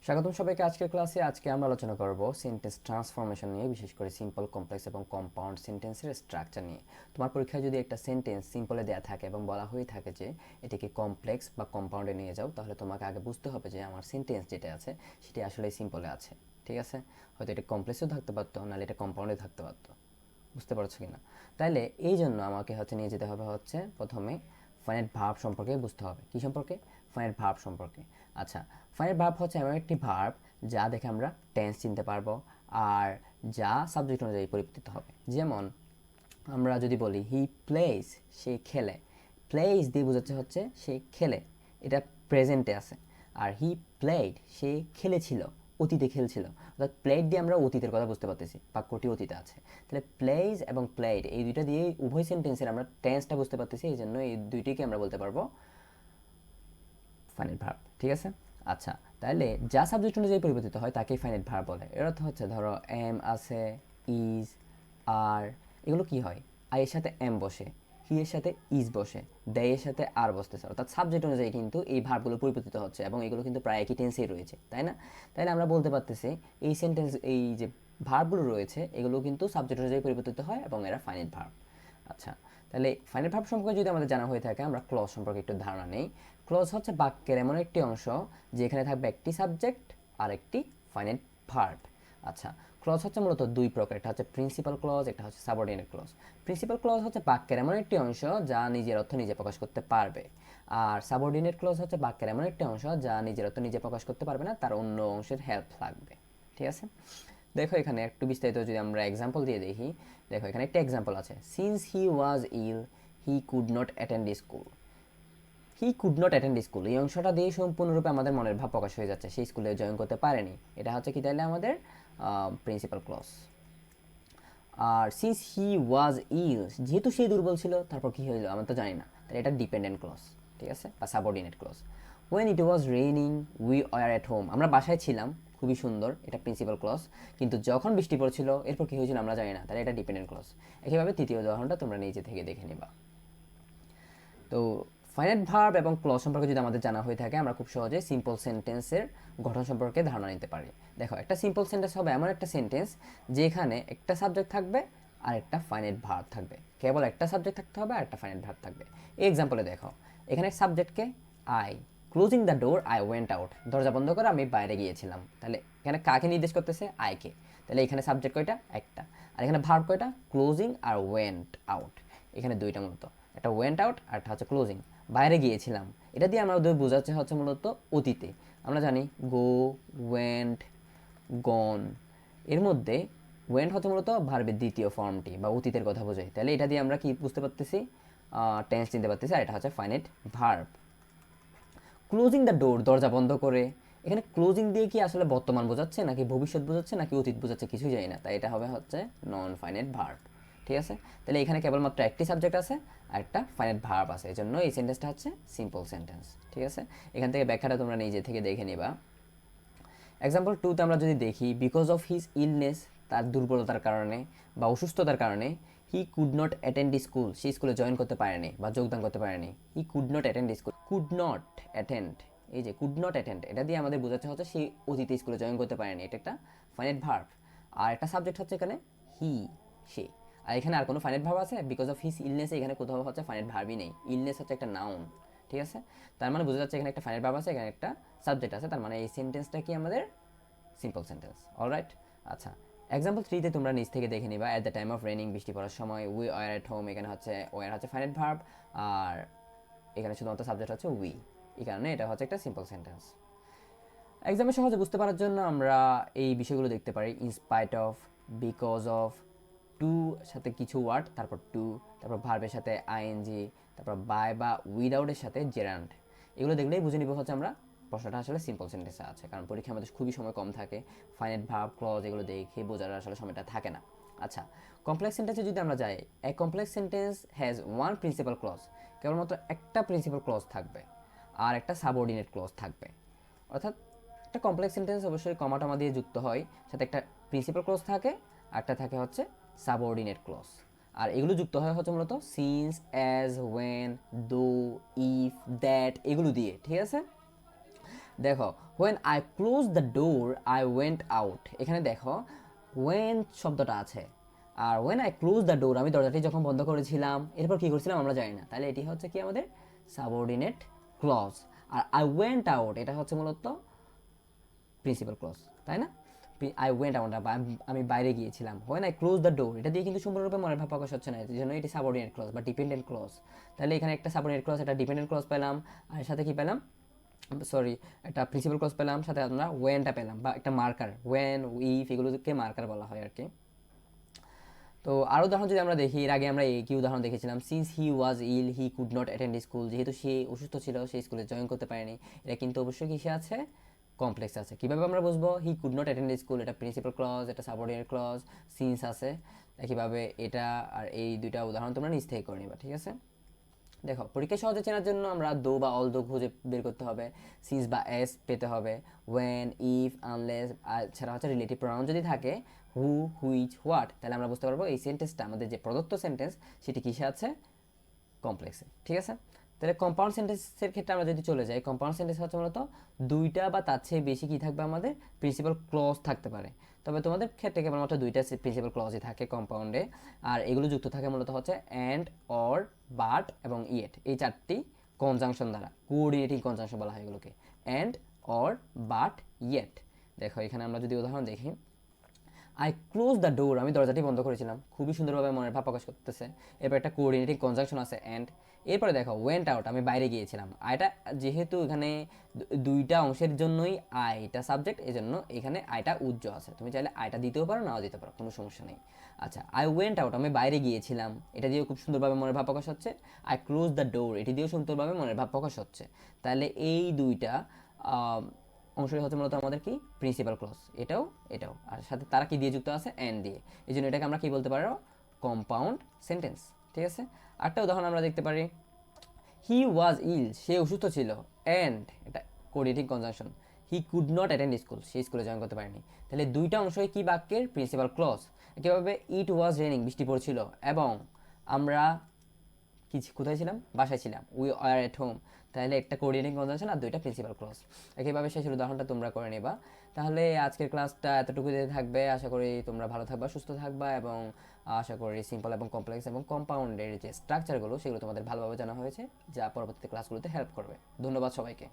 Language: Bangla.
স্বাগতম সবাইকে আজকের ক্লাসে। আজকে আমরা আলোচনা করব সেন্টেন্স ট্রান্সফরমেশন নিয়ে, বিশেষ করে সিম্পল, কমপ্লেক্স এবং কম্পাউন্ড সেন্টেন্সের স্ট্রাকচার নিয়ে। তোমার পরীক্ষায় যদি একটা সেন্টেন্স সিম্পলে দেওয়া থাকে এবং বলা হয়ে থাকে যে এটিকে কমপ্লেক্স বা কম্পাউন্ডে নিয়ে যাও, তাহলে তোমাকে আগে বুঝতে হবে যে আমার সেন্টেন্স যেটা আছে সেটি আসলে সিম্পলে আছে। ঠিক আছে, হয়তো এটা কমপ্লেক্সও থাকতে পারতো, নাহলে এটা কম্পাউন্ডে থাকতে পারতো। বুঝতে পারছো কিনা? তাইলে এই জন্য আমাকে নিয়ে যেতে হবে প্রথমে ফাইনাইট ভার্ব সম্পর্কে বুঝতে হবে। কি সম্পর্কে? ফাইনাইট ভার্ব সম্পর্কে। আচ্ছা, ফাইনাইট ভার্ব হচ্ছে এমন একটি ভার্ব যা দেখে আমরা টেন্স চিনতে পারবো, আর যা সাবজেক্ট অনুযায়ী পরিবর্তিত হবে। যেমন আমরা যদি বলি হি প্লেস, সে খেলে, প্লেস দিয়ে বোঝাচ্ছে সে খেলে, এটা প্রেজেন্টে আছে। আর হি প্লেড, সে খেলেছিল, অতীতে খেলছিল। অর্থাৎ প্লেড দিয়ে আমরা অতীতের কথা বুঝতে পারতেছি, বাক্যটি অতীতে আছে। তাহলে প্লেজ এবং প্লেড এই দুইটা দিয়ে উভয় সেন্টেন্সের আমরা টেন্সটা বুঝতে পারতেছি, এই জন্য এই দুইটিকে আমরা বলতে পারবো ফাইনাইট ভার্ব। ঠিক আছে। আচ্ছা, তাহলে যা সাবজেক্ট অনুযায়ী পরিবর্তিত হয় তাকেই ফাইনাইট ভার্ব বলে। এর অর্থ ধরো এম আছে, ইজ, আর, এগুলো কি হয়? আই এর সাথে এম বসে, হি এর সাথে ইজ বসে, দে এর সাথে আর বসতেছে। অর্থাৎ সাবজেক্ট অনুযায়ী কিন্তু এই ভার্বগুলো পরিবর্তিত হচ্ছে এবং এগুলো কিন্তু প্রায় একই টেন্সেই রয়েছে, তাই না? তাইলে আমরা বলতে পারতেছি এই সেন্টেন্স, এই যে ভার্বগুলো রয়েছে এগুলো কিন্তু সাবজেক্ট অনুযায়ী পরিবর্তিত হয় এবং এরা ফাইনাইট ভার্ব। আচ্ছা, তাহলে ফাইনাইট ভার্ব সম্পর্কে যদি আমাদের জানা হয়ে থাকে, আমরা ক্লজ সম্পর্কে একটু ধারণা নেই। ক্লজ হচ্ছে বাক্যের এমন একটি অংশ যেখানে থাকবে একটি সাবজেক্ট আর একটি ফাইনাইট ভার্ব। আচ্ছা, ক্লজ হচ্ছে মূলত দুই প্রকার, একটা হচ্ছে প্রিন্সিপাল ক্লজ, একটা হচ্ছে সাবঅর্ডিনেট ক্লজ। প্রিন্সিপাল ক্লজ হচ্ছে বাক্যের এমন একটি অংশ যা নিজের অর্থ নিজে প্রকাশ করতে পারবে, আর সাবঅর্ডিনেট ক্লজ হচ্ছে বাক্যের এমন একটি অংশ যা নিজের অর্থ নিজে প্রকাশ করতে পারবে না, তার অন্য অংশের হেল্প লাগবে। ঠিক আছে, দেখো এখানে একটু বিস্তারিত যদি আমরা এক্সাম্পল দিয়ে দেখি। দেখো এখানে একটা এক্সাম্পল আছে, since he was ill he could not attend school. He could not attend school, এই অংশটা দিয়ে সম্পূর্ণরূপে আমাদের মনের ভাব প্রকাশ হয়ে যাচ্ছে, সেই স্কুলে জয়েন করতে পারেনি। এটা হচ্ছে কি তাহলে আমাদের প্রিন্সিপাল ক্লজ। আর সিন্স হি ওয়াজ ইল, যেহেতু সে দুর্বল ছিল, তারপর কি হইলো আমরা তো জানি না, তাহলে এটা ডিপেন্ডেন্ট ক্লজ। ঠিক আছে, বা subordinate clause. When it was raining we are at home, আমরা বাসায় ছিলাম, খুবই সুন্দর, এটা প্রিন্সিপাল ক্লজ। কিন্তু যখন বৃষ্টি পড়ছিল, এরপর কি হয়েছিল আমরা জানি না, তাহলে এটা ডিপেন্ডেন্ট ক্লজ। একইভাবে তৃতীয় উদাহরণটা তোমরা নিজে থেকে দেখে নিবা। তো ফাইনাইট ভার্ব এবং ক্লজ সম্পর্কে যদি আমাদের জানা হয়ে থাকে, আমরা খুব সহজে সিম্পল সেন্টেন্সের গঠন সম্পর্কে ধারণা নিতে পারি। দেখো একটা সিম্পল সেন্টেন্স হবে এমন একটা সেন্টেন্স যেখানে একটা সাবজেক্ট থাকবে আর একটা ফাইনাইট ভার্ব থাকবে। কেবল একটা সাবজেক্ট থাকতে হবে আর একটা ফাইনাইট ভার্ব থাকবে। এই এক্সাম্পলে দেখো, এখানে সাবজেক্টকে I, closing the door I went out, দরজা বন্ধ করে আমি বাইরে গিয়েছিলাম। তাহলে এখানে কাকে নির্দেশ করতেছে? আইকে। তাহলে এখানে সাবজেক্ট কয়টা? একটা। আর এখানে ভার্ব কয়টা? ক্লোজিং আর ওয়েন্ট আউট। এখানে দুইটা মূলত, একটা ওয়েন্ট আউট আর একটা হচ্ছে ক্লোজিং। বাইরে গিয়েছিলাম, এটা দিয়ে আমরা বোঝাচ্ছে মূলত অতীতে। আমরা জানি গো, ওয়েন্ট, গন। এর মধ্যে ওয়েন্ট হচ্ছে মূলত ভার্বের দ্বিতীয় ফর্মটি বা অতীতের কথা বোঝায়। তাহলে এটা দিয়ে আমরা কি বুঝতে পারতেছি? টেন্স চিনতে পারতেছি, আর এটা হচ্ছে ফাইনাইট ভার্ব। ক্লোজিং দ্য ডোর, দরজা বন্ধ করে। এখানে ক্লোজিং দিয়ে কি আসলে বর্তমান বোঝাচ্ছে, নাকি ভবিষ্যৎ বোঝাচ্ছে, নাকি অতীত বোঝাচ্ছে, কিছুই জানি না, তাই এটা হবে নন ফাইনাইট ভার্ব। ঠিক আছে, তাহলে এখানে কেবলমাত্র একটি সাবজেক্ট আছে আর একটা ফাইনাইট ভার্ব আছে, এই জন্য এই সেন্টেন্সটা হচ্ছে সিম্পল সেন্টেন্স। ঠিক আছে, এখান থেকে ব্যাখ্যাটা তোমরা নিজে থেকে দেখে নিবা। এক্সাম্পল টুতে আমরা যদি দেখি, বিকজ অফ হিজ ইলনেস, তার দুর্বলতার কারণে বা অসুস্থতার কারণে, he could not attend school, সে স্কুলে জয়েন করতে পারেনি বা যোগদান করতে পারেনি। He could not attend school, could not attend, এই যে কুড নট অ্যাটেন্ড, এটা দিয়ে আমাদের বোঝাচ্ছে সে অতীতে স্কুলে জয়েন করতে পারেনি, এটা একটা ফাইনাইট ভার্ব। আর একটা সাবজেক্ট হচ্ছে এখানে হি, সে। আর এখানে আর কোনো ফাইনাইট ভার্ব আছে? বিকজ অফ হিজ ইলনেস, এখানে কোথাও ফাইনাইট ভার্বই নেই, ইলনেস হচ্ছে একটা নাউন। ঠিক আছে, তার মানে বোঝা যাচ্ছে এখানে একটা ফাইনাইট ভার্ব আছে, এখানে একটা সাবজেক্ট আছে, তার মানে এই সেন্টেন্সটা কি আমাদের সিম্পল সেন্টেন্স। অলরাইট। আচ্ছা, এক্সাম্পল থ্রিতে তোমরা নিচ থেকে দেখে নিবা, at the time of raining, বৃষ্টি পড়ার সময়, উই আর এট হোম, এখানে ওয়ার হচ্ছে ফাইনাইট ভার্ব, আর এখানে শুধুমাত্র সাবজেক্ট হচ্ছে উই, এই কারণে এটা হচ্ছে একটা সিম্পল সেন্টেন্স। এক্সামে সহজে বুঝতে পারার জন্য আমরা এই বিষয়গুলো দেখতে পারি, in spite of, because of, to সাথে কিছু ওয়ার্ড, তারপর টু, তারপর ভার্বের সাথে আইএনজি, তারপর বাই বা উইদাউটের সাথে জেরান্ড। এগুলো দেখলেই বুঝে নিব আমরা প্রশ্নটা আসলে সিম্পল সেন্টেন্সে আছে, কারণ পরীক্ষা আমাদের খুবই সময় কম থাকে, ফাইনাইট ভার্ব, ক্লজ এগুলো দেখে বোঝার আসলে সময়টা থাকে না। আচ্ছা, কমপ্লেক্স সেন্টেন্সে যদি আমরা যাই, a complex sentence has one principal clause, কেবলমাত্র একটা প্রিন্সিপাল ক্লজ থাকবে আর একটা সাবঅর্ডিনেট ক্লজ থাকবে। অর্থাৎ একটা কমপ্লেক্স সেন্টেন্স অবশ্যই কমা টমা দিয়ে যুক্ত হয়, সাথে একটা প্রিন্সিপাল ক্লজ থাকে, আর একটা থাকে সাবঅর্ডিনেট ক্লজ। আর এগুলো যুক্ত হয় মূলত সিন্স, অ্যাজ, ওয়েন, দো, ইফ, দ্যাট এগুলো দিয়ে। ঠিক আছে, দেখো when I closed the door I went out, এখানে দেখো when শব্দটা আছে, আর when I closed the door আমি দরজাটি যখন বন্ধ করেছিলাম, এরপর কি করেছিলাম আমরা জানি না, তাহলে এটি হচ্ছে কি আমাদের সাবঅর্ডিনেট ক্লজ। আর I went out এটা হচ্ছে মূলত প্রিন্সিপাল ক্লজ, তাই না? আই ওয়েন্ট আউট, আমি বাইরে গিয়েছিলাম। When I close the door, এটা দিয়ে কিন্তু সম্পূর্ণরূপে মনের ভাব প্রকাশ হচ্ছে না, এই জন্য এটি সাবঅর্ডিনেট ক্লজ বা ডিপেন্ডেন্ট ক্লজ। তাহলে এখানে একটা সাবঅর্ডিনেট ক্লজ, একটা ডিপেন্ডেন্ট ক্লজ পেলাম, আর সাথে কি পেলাম, সরি, একটা প্রিন্সিপাল ক্লজ পেলাম, সাথে আমরা ওয়েনটা পেলাম বা একটা মার্কার, ওয়েন ইফ এগুলোকে মার্কার বলা হয় আর কি। তো আরও উদাহরণ যদি আমরা দেখি, এর আগে আমরা কি উদাহরণ দেখেছিলাম, since he was ill he could not attend school, যেহেতু সে অসুস্থ ছিল সে স্কুলে জয়েন করতে পারেনি। এটা কিন্তু অবশ্যই কিসে আছে, কমপ্লেক্স আছে। কীভাবে আমরা বুঝবো, হি কুড নট অ্যাটেন্ড স্কুল এটা প্রিন্সিপাল ক্লজ, এটা সাবঅর্ডিনেট ক্লজ, সিন্স আছে। একইভাবে এটা আর এই দুইটা উদাহরণ তোমরা নিজ থেকে করে নিবা, ঠিক আছে? দেখো পরীক্ষায় সহজে চেনার জন্য আমরা দো বা অল দো খুঁজে বের করতে হবে, সিন্স বা এস পেতে হবে, ওয়েন ইফ আনলেস, ছাড়া হচ্ছে রিলেটিভ প্রনাউন যদি থাকে হু হুইচ হোয়াট, তাহলে আমরা বুঝতে পারবো এই সেন্টেন্সটা আমাদের যে প্রদত্ত সেন্টেন্স সেটি কিসে আছে, কমপ্লেক্সে, ঠিক আছে? তাহলে কম্পাউন্ড সেন্টেন্সের ক্ষেত্রে আমরা যদি চলে যাই, কম্পাউন্ড সেন্টেন্স হচ্ছে মূলত দুইটা বা তার চেয়ে বেশি কি থাকবে, আমাদের প্রিন্সিপাল ক্লজ থাকতে পারে। তবে তোমাদের ক্ষেত্রে কেবলমাত্র দুইটা প্রিন্সিপাল ক্লজই থাকে কম্পাউন্ডে, আর এগুলো যুক্ত থাকে মূলত হচ্ছে অ্যান্ড, অর, বাট এবং ইয়েট, এই চারটি কনজাংশন দ্বারা, কোঅর্ডিনেটিং কনজাংশন বলা হয় এগুলোকে, অ্যান্ড, অর, বাট, ইয়েট। দেখো এখানে আমরা যদি উদাহরণ দেখি, আই ক্লোজ দ্য ডোর আমি দরজাটি বন্ধ করেছিলাম, খুবই সুন্দরভাবে মনের ভাব প্রকাশ করতেছে। এরপর একটা কোঅর্ডিনেটিং কনজাংশন আছে অ্যান্ড। এরপরে দেখো ওয়েন্ট আউট আমি বাইরে গিয়েছিলাম, আইটা যেহেতু এখানে দুইটা অংশের জন্যই আইটা সাবজেক্ট, এই জন্য এখানে আইটা উজ্জ্ব আছে, তুমি চাইলে আইটা দিতেও পারো নাও দিতে পারো, কোনো সমস্যা নেই। আচ্ছা, আই ওয়েন্ট আউট আমি বাইরে গিয়েছিলাম, এটা দিয়েও খুব সুন্দরভাবে মনের ভাব প্রকাশ হচ্ছে। আই ক্লোজ দ্য ডোর এটি দিয়েও সুন্দরভাবে মনের ভাব প্রকাশ হচ্ছে। তাহলে এই দুইটা অংশই হচ্ছে মূলত আমাদের কি, প্রিন্সিপাল ক্লজ, এটাও এটাও, আর সাথে তারা কি দিয়ে যুক্ত আছে, অ্যান্ড দিয়ে, এই জন্য এটাকে আমরা কি বলতে পারো, কম্পাউন্ড সেন্টেন্স, ঠিক আছে? আরেকটা উদাহরণ আমরা দেখতে পারি, হি ওয়াজ ইল সে অসুস্থ ছিল, অ্যান্ড এটা coordinating conjunction, he could not attend school সে স্কুলে জয়েন করতে পারেনি। তাহলে দুইটা অংশই কি বাক্যের প্রিন্সিপাল ক্লজ। একইভাবে ইট ওয়াজ রেনিং বৃষ্টি পড়ছিল, এবং আমরা কি কোথায় ছিলাম, বাসায় ছিলাম, উই আর এট হোম, তাহলে একটা কোঅর্ডিনেটিং কনজাংশন আর দুইটা প্রিন্সিপাল ক্লজ। একইভাবে শেষের উদাহরণটা তোমরা করে নেবা। তাহলে আজকের ক্লাসটা এতটুকু দিয়ে থাকবে, আশা করি তোমরা ভালো থাকবা, সুস্থ থাকবা, এবং আশা করি সিম্পল এবং কমপ্লেক্স এবং কম্পাউন্ডের যে স্ট্রাকচারগুলো সেগুলো তোমাদের ভালোভাবে জানা হয়েছে, যা পরবর্তী ক্লাসগুলোতে হেল্প করবে। ধন্যবাদ সবাইকে।